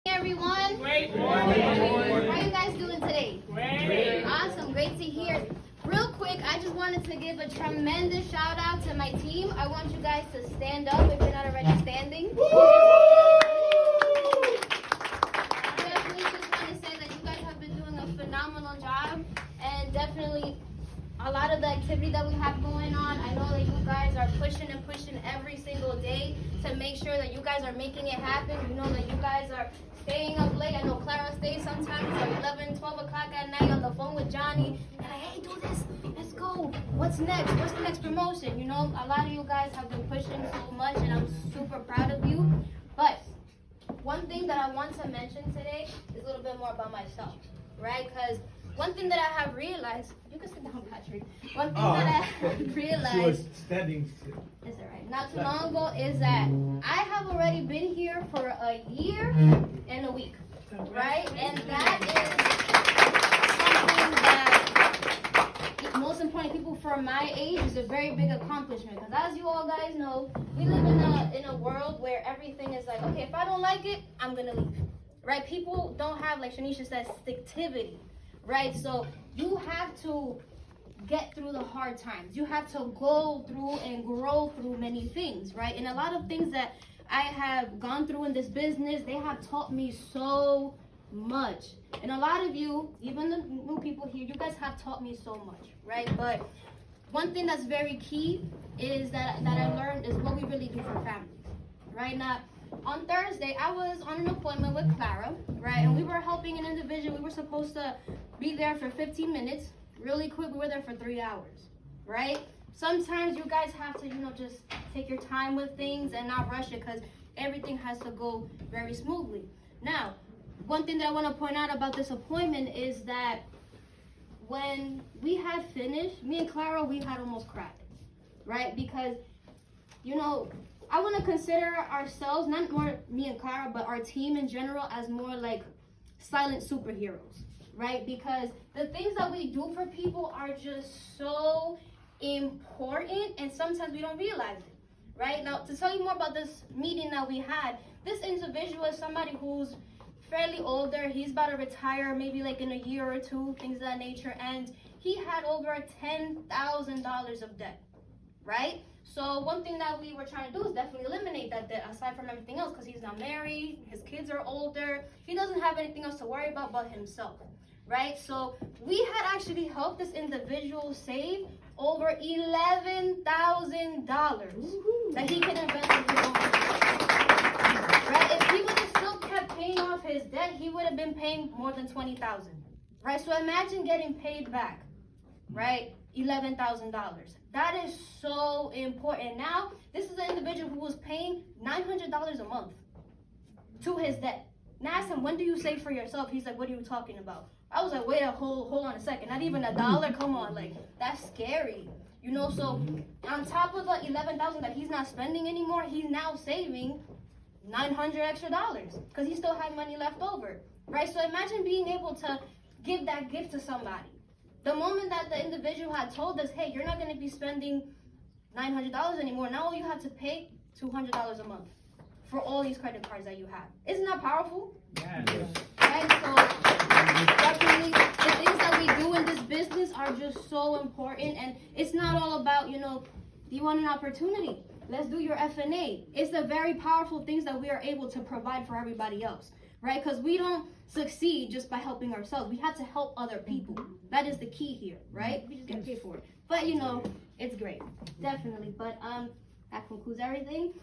Everyone. Great. How are you guys doing today? Great. Awesome. Great to hear. Real quick, I just wanted to give a tremendous shout out to my team. I want you guys to stand up if you're not already standing. I definitely just want to say that you guys have been doing a phenomenal job, and definitely a lot of the activity that we have going on, I know that you guys are pushing and pushing every single day to make sure that you guys are making it happen. You know that you guys are staying up late. I know Clara stays sometimes till 11, 12 o'clock at night on the phone with Johnny. And like, hey, do this. Let's go. What's next? What's the next promotion? You know, a lot of you guys have been pushing so much, and I'm super proud of you. But one thing that I want to mention today is a little bit more about myself, right? Because one thing that I have realized, you can sit down, Patrick. One thing that I have realized, she was standing still. Is it right? Not too long ago, is that I have already been here for a year and a week, right? And that is something that most important people for my age is a very big accomplishment. Because as you all guys know, we live in a world where everything is like, okay, if I don't like it, I'm gonna leave, right? People don't have, like Shanisha says, sticktivity. Right, so you have to get through the hard times. You have to go through and grow through many things, right? And a lot of things that I have gone through in this business, they have taught me so much. And a lot of you, even the new people here, you guys have taught me so much, right? But one thing that's very key is that I learned is what we really do for families, right? Now, on Thursday, I was on an appointment with Clara, right? And we were helping an individual. We were supposed to be there for 15 minutes. Really quick, we were there for 3 hours, right? Sometimes you guys have to, just take your time with things and not rush it because everything has to go very smoothly. Now, one thing that I want to point out about this appointment is that when we had finished, me and Clara, we had almost cried, right? Because, I want to consider ourselves, not more me and Clara, but our team in general as more like silent superheroes, right? Because the things that we do for people are just so important, and sometimes we don't realize it, right? Now, to tell you more about this meeting that we had, this individual is somebody who's fairly older. He's about to retire maybe like in a year or two, things of that nature, and he had over $10,000 of debt, right? So one thing that we were trying to do is definitely eliminate that debt aside from everything else, because he's not married, his kids are older, he doesn't have anything else to worry about but himself, right? So we had actually helped this individual save over $11,000 that he can invest in his own business, right? If he would have still kept paying off his debt, he would have been paying more than $20,000, right? So imagine getting paid back, right? $11,000. That is so important. Now, this is an individual who was paying $900 a month to his debt. Now, I asked him, when do you save for yourself? He's like, what are you talking about? I was like, wait, hold on a second. Not even $1? Come on, like, that's scary. So on top of the $11,000 that he's not spending anymore, he's now saving $900 extra because he still had money left over, right? So imagine being able to give that gift to somebody. The moment that the individual had told us, hey, you're not going to be spending $900 anymore, now all you have to pay $200 a month for all these credit cards that you have. Isn't that powerful? Yes. Right? So definitely the things that we do in this business are just so important, and it's not all about, do you want an opportunity? Let's do your F&A. It's the very powerful things that we are able to provide for everybody else, right? Because we don't succeed just by helping ourselves. We have to help other people. That is the key here, right? We just get paid for it. But it's great, definitely. But that concludes everything.